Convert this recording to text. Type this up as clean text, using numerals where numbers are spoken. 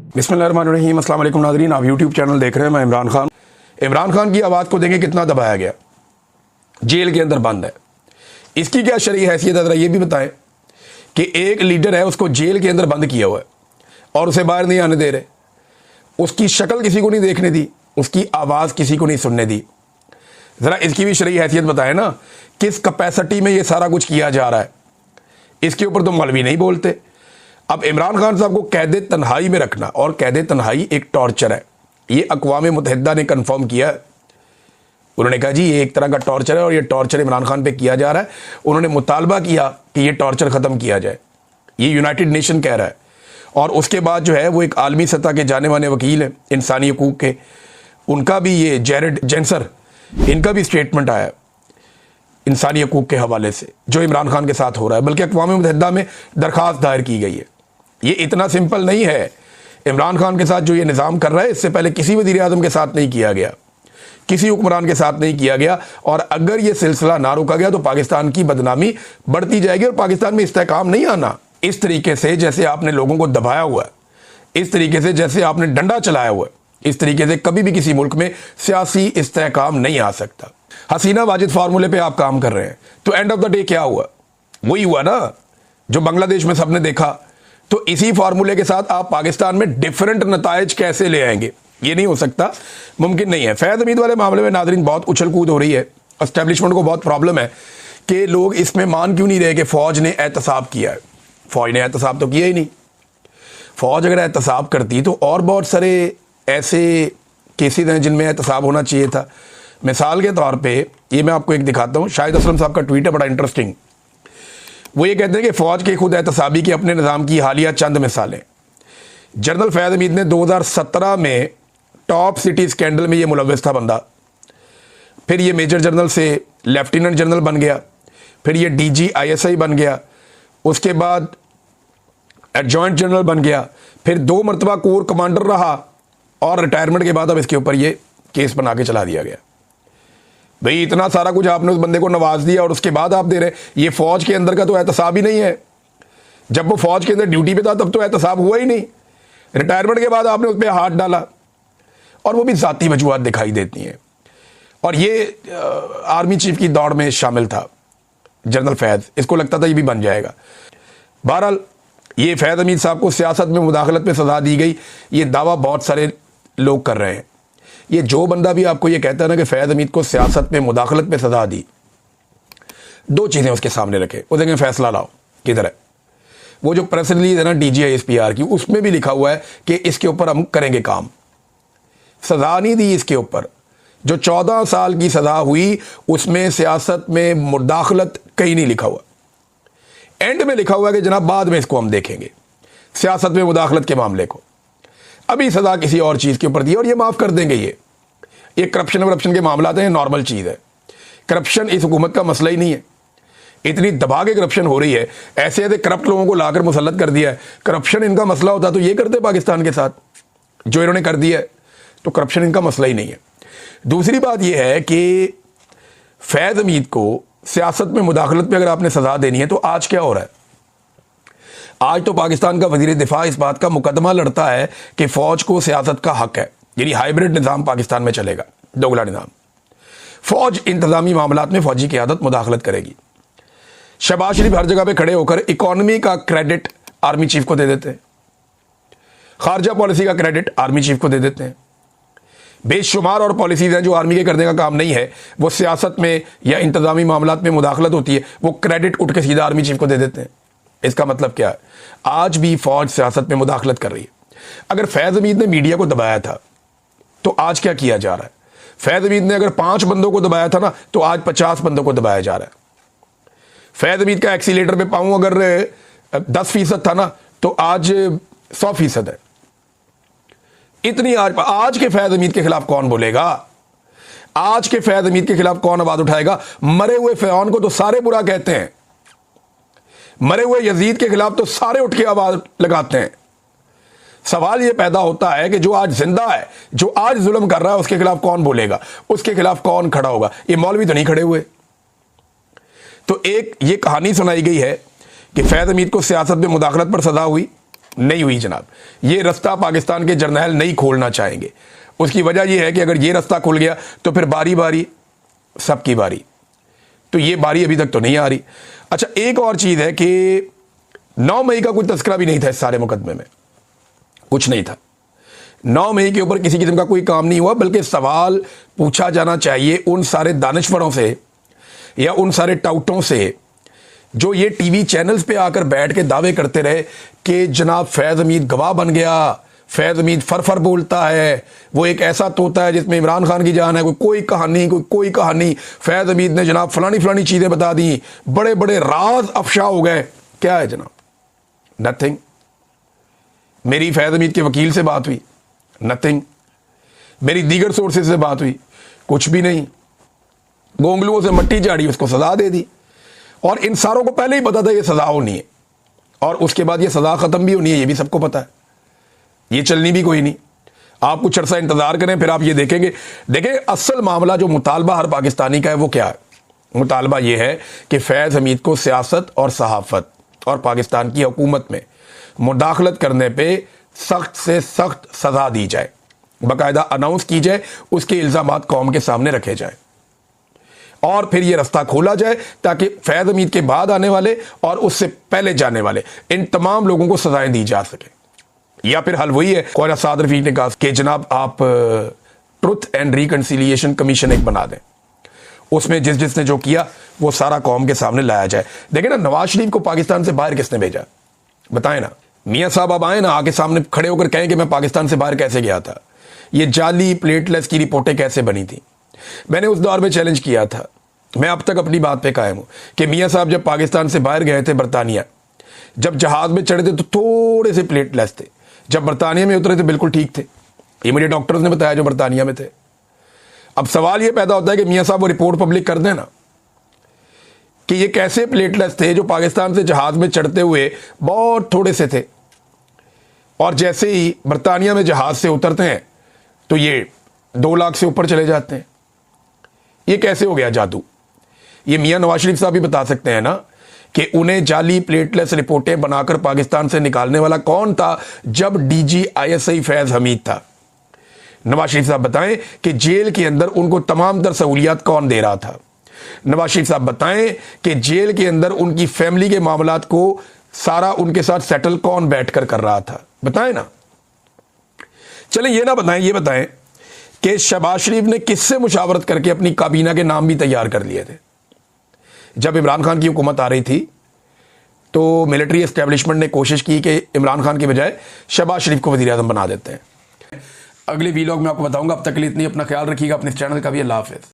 बिस्मिल्लाहिर्रहमानिर्रहीम। अस्सलाम वालेकुम नाज़रीन, आप यूट्यूब चैनल देख रहे हैं। मैं इमरान खान। इमरान खान की आवाज़ को देखें कितना दबाया गया, जेल के अंदर बंद है। इसकी क्या शरई हैसियत है, ज़रा ये भी बताएं कि एक लीडर है, उसको जेल के अंदर बंद किया हुआ है और उसे बाहर नहीं आने दे रहे। उसकी शक्ल किसी को नहीं देखने दी, उसकी आवाज़ किसी को नहीं सुनने दी। ज़रा इसकी भी शरई हैसियत बताएं ना, किस कैपेसिटी में ये सारा कुछ किया जा रहा है। इसके ऊपर तो मौलवी नहीं बोलते। अब इमरान खान साहब को कैद तन्हाई में रखना, और कैद तन्हाई एक टॉर्चर है, ये अक़वाम मुत्तहिदा ने कंफर्म किया है। उन्होंने कहा जी ये एक तरह का टॉर्चर है और ये टॉर्चर इमरान खान पे किया जा रहा है। उन्होंने मुतालबा किया कि ये टॉर्चर ख़त्म किया जाए, ये यूनाइटेड नेशन कह रहा है। और उसके बाद जो है वो एक आलमी सतह के जाने माने वकील हैं इंसानी हकूक़ के, उनका भी ये जेरेड जेंसर, इनका भी स्टेटमेंट आया इंसानी हकूक़ के हवाले से जो इमरान खान के साथ हो रहा है। बल्कि अक़वाम मुत्तहिदा में दरख्वास्त दायर की गई है। ये इतना सिंपल नहीं है। इमरान खान के साथ जो ये निज़ाम कर रहा है, इससे पहले किसी वज़ीर आज़म के साथ नहीं किया गया, किसी हुक्मरान के साथ नहीं किया गया। और अगर ये सिलसिला ना रोका गया तो पाकिस्तान की बदनामी बढ़ती जाएगी और पाकिस्तान में इस्तेहकाम नहीं आना। इस तरीके से जैसे आपने लोगों को दबाया हुआ है, इस तरीके से जैसे आपने डंडा चलाया हुआ है, इस तरीके से कभी भी किसी मुल्क में सियासी इस्तेहकाम नहीं आ सकता। हसीना वाजिद फार्मूले पे आप काम कर रहे हैं, तो एंड ऑफ द डे क्या हुआ? वही हुआ ना जो बांग्लादेश में सबने देखा। तो इसी फार्मूले के साथ आप पाकिस्तान में डिफरेंट नताइज कैसे ले आएंगे? ये नहीं हो सकता, मुमकिन नहीं है। फैज़ हमीद वाले मामले में नाज़रीन बहुत उछल कूद हो रही है, एस्टेब्लिशमेंट को बहुत प्रॉब्लम है कि लोग इसमें मान क्यों नहीं रहे कि फ़ौज ने एहतसाब किया है। फ़ौज ने एहतसाब तो किया ही नहीं। फ़ौज अगर एहतसाब करती तो और बहुत सारे ऐसे केसेज हैं जिनमें एहतसाब होना चाहिए था। मिसाल के तौर पे ये मैं आपको एक दिखाता हूँ, शाहिद असलम साहब का ट्वीट है, बड़ा इंटरेस्टिंग। वो ये कहते हैं कि फ़ौज के खुद एहतसाबी के अपने निज़ाम की हालिया चंद मिसालें। जनरल फैज़ हमीद ने 2017 में टॉप सिटी स्कैंडल में ये मुलव्वस था बंदा, फिर ये मेजर जनरल से लेफ्टिनेंट जनरल बन गया, फिर ये DG ISI बन गया, उसके बाद एडजॉइंट जनरल बन गया, फिर 2 मरतबा कोर कमांडर रहा और रिटायरमेंट के बाद अब इसके ऊपर ये केस बना के चला दिया गया। भाई इतना सारा कुछ आपने उस बंदे को नवाज दिया और उसके बाद आप दे रहे, ये फ़ौज के अंदर का तो एहतसाब ही नहीं है। जब वो फ़ौज के अंदर ड्यूटी पे था तब तो एहतसाब हुआ ही नहीं, रिटायरमेंट के बाद आपने उस पर हाथ डाला, और वो भी ज़ाती वजूहात दिखाई देती हैं। और ये आर्मी चीफ की दौड़ में शामिल था जनरल फैज़, इसको लगता था ये भी बन जाएगा। बहरहाल ये फैज़ हमीद साहब को सियासत में मुदाखलत में सज़ा दी गई, ये दावा बहुत सारे लोग कर रहे हैं। ये जो बंदा भी आपको ये कहता है ना कि फैज़ हमीद को सियासत में मुदाखलत में सज़ा दी, 2 चीज़ें उसके सामने रखे, वो देखें फैसला लाओ किधर है। वो जो प्रेस रिलीज है ना DG ISPR की, उसमें भी लिखा हुआ है कि इसके ऊपर हम करेंगे काम। सज़ा नहीं दी इसके ऊपर। जो 14 साल की सज़ा हुई उसमें सियासत में मुदाखलत कहीं नहीं लिखा हुआ। एंड में लिखा हुआ है कि जनाब बाद में इसको हम देखेंगे, सियासत में मुदाखलत के मामले को। अभी सज़ा किसी और चीज़ के ऊपर दी और ये माफ़ कर देंगे। ये करप्शन वरप्शन के मामला हैं, नॉर्मल चीज़ है। करप्शन इस हुकूमत का मसला ही नहीं है। इतनी दबा के करप्शन हो रही है, ऐसे ऐसे करप्ट लोगों को लाकर मुसल्लत कर दिया है। करप्शन इनका मसला होता तो ये करते पाकिस्तान के साथ, जो इन्होंने कर दिया है। तो करप्शन इनका मसला ही नहीं है। दूसरी बात यह है कि फैज़ हमीद को सियासत में मुदाखलत में अगर आपने सज़ा देनी है तो आज क्या हो रहा है? आज तो पाकिस्तान का वज़ीर दिफा इस बात का मुकदमा लड़ता है कि फ़ौज को सियासत का हक है, यानी हाइब्रिड निज़ाम पाकिस्तान में चलेगा, दोगला निज़ाम। फ़ौज इंतज़ामी मामलात में फ़ौजी क़यादत मुदाखलत करेगी। शहबाज शरीफ हर जगह पे खड़े होकर इकॉनमी का क्रेडिट आर्मी चीफ को दे देते हैं, खारजा पॉलिसी का क्रेडिट आर्मी चीफ को दे देते हैं। बेशुमार और पॉलिसीज हैं जो आर्मी के करने का काम नहीं है, वो सियासत में या इंतज़ामी मामलात में मुदाखलत होती है, वो क्रेडिट उठ के सीधा आर्मी चीफ को दे देते हैं। इसका मतलब क्या है? आज भी फ़ौज सियासत में मुदाखलत कर रही है। अगर फैज़ हमीद ने मीडिया को दबाया था तो आज क्या किया जा रहा है? फैज़ हमीद ने अगर 5 बंदों को दबाया था ना, तो आज 50 बंदों को दबाया जा रहा है। फैज़ हमीद का एक्सीलेटर पे पाऊँ अगर 10% था ना, तो आज 100% है। इतनी आज के फैज़ हमीद के खिलाफ कौन बोलेगा? आज के फैज़ हमीद के खिलाफ कौन आवाज उठाएगा? मरे हुए फ़िरौन को तो सारे बुरा कहते हैं, मरे हुए यजीद के खिलाफ तो सारे उठ के आवाज लगाते हैं। सवाल यह पैदा होता है कि जो आज जिंदा है, जो आज जुल्म कर रहा है, उसके खिलाफ कौन बोलेगा? उसके खिलाफ कौन खड़ा होगा? ये मौलवी तो नहीं खड़े हुए। तो एक ये कहानी सुनाई गई है कि फैज़ हमीद को सियासत में मुदाखलत पर सजा हुई, नहीं हुई जनाब। ये रास्ता पाकिस्तान के जर्नैल नहीं खोलना चाहेंगे। उसकी वजह यह है कि अगर ये रास्ता खुल गया तो फिर बारी बारी सबकी बारी, तो ये बारी अभी तक तो नहीं आ रही। अच्छा, एक और चीज़ है कि 9 मई का कोई तस्करा भी नहीं था इस सारे मुकदमे में, कुछ नहीं था। 9 मई के ऊपर किसी किस्म का कोई काम नहीं हुआ, बल्कि सवाल पूछा जाना चाहिए उन सारे दानिश्वरों से या उन सारे टाउटों से जो ये टीवी चैनल्स पे आकर बैठ के दावे करते रहे कि जनाब फैज़ हमीद गवाह बन गया, फैज़ हमीद फर बोलता है, वो एक ऐसा तोता है जिसमें इमरान खान की जान है, कोई कहानी, फैज़ हमीद ने जनाब फलानी चीज़ें बता दी, बड़े बड़े राज अफशा हो गए। क्या है जनाब? नथिंग। मेरी फैज़ हमीद के वकील से बात हुई, नथिंग। मेरी दीगर सोर्सेज से बात हुई, कुछ भी नहीं। गोंगलुओं से मट्टी झाड़ी, उसको सजा दे दी, और इन सारों को पहले ही पता था ये सजा होनी है, और उसके बाद ये सजा खत्म भी होनी है, ये भी सबको पता है। ये चलनी भी कोई नहीं। आप कुछ अरसा इंतजार करें, फिर आप ये देखेंगे। देखें, असल मामला जो मुतालबा हर पाकिस्तानी का है वो क्या है? मुतालबा ये है कि फैज़ हमीद को सियासत और सहाफत और पाकिस्तान की हुकूमत में मुदाखलत करने पे सख्त से सख्त सजा दी जाए, बाकायदा अनाउंस की जाए, उसके इल्जामात कौम के सामने रखे जाए, और फिर ये रास्ता खोला जाए ताकि फैज़ हमीद के बाद आने वाले और उससे पहले जाने वाले इन तमाम लोगों को सजाएं दी जा सके। या फिर हल वही है, ख्वाजा साद रफीक ने कहा कि जनाब आप ट्रुथ एंड रिकंसिलिएशन कमीशन एक बना दें, उसमें जिसने जो किया वो सारा कौम के सामने लाया जाए। देखें ना, नवाज शरीफ को पाकिस्तान से बाहर किसने भेजा? बताएं ना। मियाँ साहब अब आए ना, आके सामने खड़े होकर कहें कि मैं पाकिस्तान से बाहर कैसे गया था, ये जाली प्लेटलेस की रिपोर्टें कैसे बनी थी। मैंने उस दौर में चैलेंज किया था, मैं अब तक अपनी बात पे कायम हूं कि मियाँ साहब जब पाकिस्तान से बाहर गए थे बरतानिया, जब जहाज में चढ़े थे तो थोड़े से प्लेटलेस थे, जब बरतानिया में उतरे थे बिल्कुल ठीक थे। ये मुझे डॉक्टर्स ने बताया जो बरतानिया में थे। अब सवाल ये पैदा होता है कि मियाँ साहब वो रिपोर्ट पब्लिक कर देना कि ये कैसे प्लेटलेस थे जो पाकिस्तान से जहाज में चढ़ते हुए बहुत थोड़े से थे, और जैसे ही बरतानिया में जहाज से उतरते हैं तो ये 2 लाख से ऊपर चले जाते हैं। ये कैसे हो गया जादू? ये मियाँ नवाज शरीफ साहब भी बता सकते हैं ना कि उन्हें जाली प्लेटलेस रिपोर्टें बनाकर पाकिस्तान से निकालने वाला कौन था जब डीजी ISI फैज़ हमीद था। नवाज शरीफ साहब बताएं कि जेल के अंदर उनको तमाम तर सहूलियात कौन दे रहा था। नवाज शरीफ साहब बताएं कि जेल के अंदर उनकी फैमिली के मामलात को सारा उनके साथ सेटल कौन बैठकर कर रहा था। बताएं ना। चलें ये ना बताएं, ये बताएं कि शहबाज शरीफ ने किससे मुशावरत करके अपनी काबीना के नाम भी तैयार कर लिए थे। जब इमरान खान की हुकूमत आ रही थी तो मिलिट्री एस्टेब्लिशमेंट ने कोशिश की कि इमरान खान के बजाय शहबाज शरीफ को वज़ीर आज़म बना देते हैं। अगले वीलॉग में आपको बताऊंगा। अब तक के लिए इतनी, अपना ख्याल रखिएगा, अपने चैनल का भी। अल्लाह हाफ़िज़।